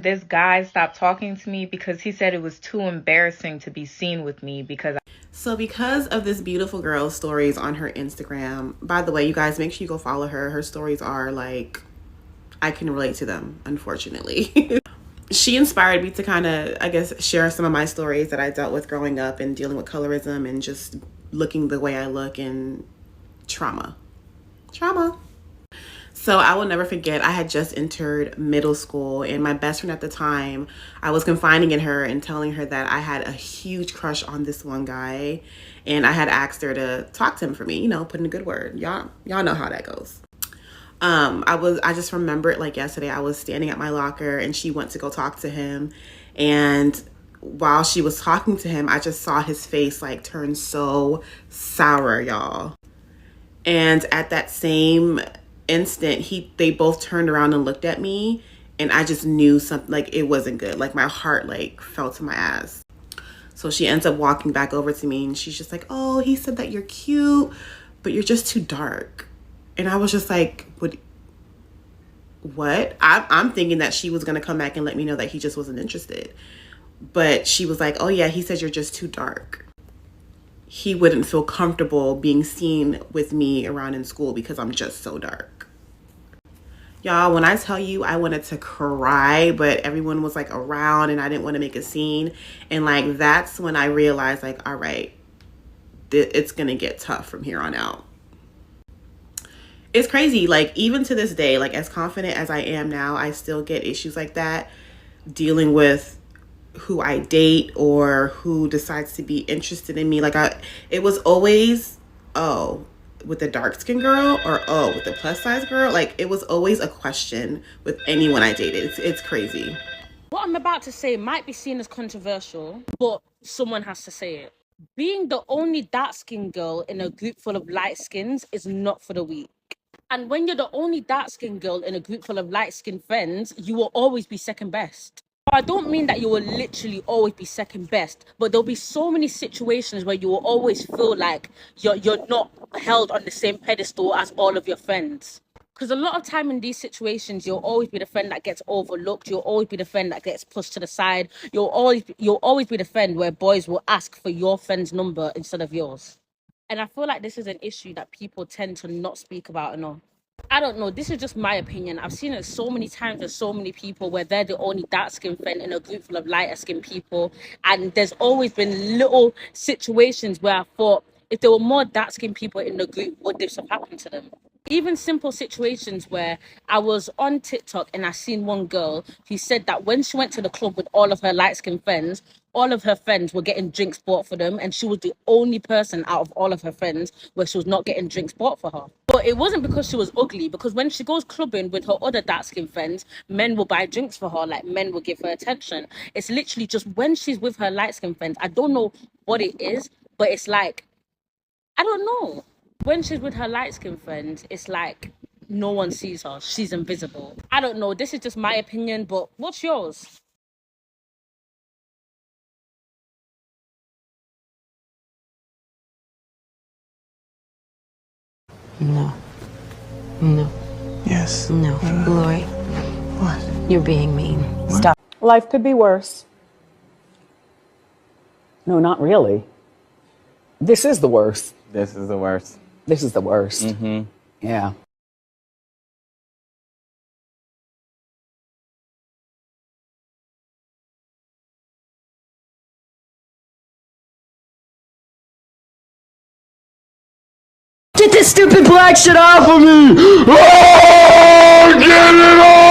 This guy stopped talking to me because he said it was too embarrassing to be seen with me because because of this beautiful girl's stories on her Instagram, by the way, you guys, make sure you go follow her. Her stories are like, I can relate to them, unfortunately. She inspired me to kind of, I guess, share some of my stories that I dealt with growing up and dealing with colorism and just looking the way I look and trauma. So I will never forget, I had just entered middle school and my best friend at the time, I was confiding in her and telling her that I had a huge crush on this one guy and I had asked her to talk to him for me, you know, put in a good word. Y'all know how that goes. I just remember it like yesterday. I was standing at my locker and she went to go talk to him, and while she was talking to him, I just saw his face like turn so sour, y'all. And at that same instant, they both turned around and looked at me, and I just knew something, like it wasn't good. Like my heart like fell to my ass. So she ends up walking back over to me and she's just like, "Oh, he said that you're cute, but you're just too dark." And I was just like, what? I'm thinking that she was gonna come back and let me know that he just wasn't interested. But she was like, "Oh yeah, he says you're just too dark. He wouldn't feel comfortable being seen with me around in school because I'm just so dark." Y'all, when I tell you I wanted to cry, but everyone was like around and I didn't want to make a scene. And like, that's when I realized like, all right, it's gonna get tough from here on out. It's crazy. Like, even to this day, like as confident as I am now, I still get issues like that dealing with who I date or who decides to be interested in me. Like it was always, oh, with the dark skinned girl, or oh, with the plus size girl. Like it was always a question with anyone I dated. It's crazy. What I'm about to say might be seen as controversial, but someone has to say it. Being the only dark-skinned girl in a group full of light skins is not for the weak. And when you're the only dark-skinned girl in a group full of light-skinned friends, you will always be second best. I don't mean that you will literally always be second best, but there'll be so many situations where you will always feel like you're not held on the same pedestal as all of your friends. Because a lot of time in these situations, you'll always be the friend that gets overlooked. You'll always be the friend that gets pushed to the side. You'll always be the friend where boys will ask for your friend's number instead of yours. And I feel like this is an issue that people tend to not speak about enough. I don't know. This is just my opinion. I've seen it so many times with so many people where they're the only dark skinned friend in a group full of lighter skinned people. And there's always been little situations where I thought, if there were more dark skinned people in the group, would this have happened to them? Even simple situations where I was on TikTok and I seen one girl who said that when she went to the club with all of her light skinned friends, all of her friends were getting drinks bought for them, and she was the only person out of all of her friends where she was not getting drinks bought for her. But it wasn't because she was ugly, because when she goes clubbing with her other dark skinned friends, men will buy drinks for her, like men will give her attention. It's literally just when she's with her light skinned friends, I don't know what it is, but it's like, I don't know. When she's with her light skinned friends, it's like no one sees her. She's invisible. I don't know. This is just my opinion, but what's yours? No. No. Yes. No. Glory, What? you're being mean. Stop. Life could be worse. No, not really. This is the worst. This is the worst. This is the worst. Mm-hmm. Yeah. Get this stupid black shit off of me! Oh, get it off!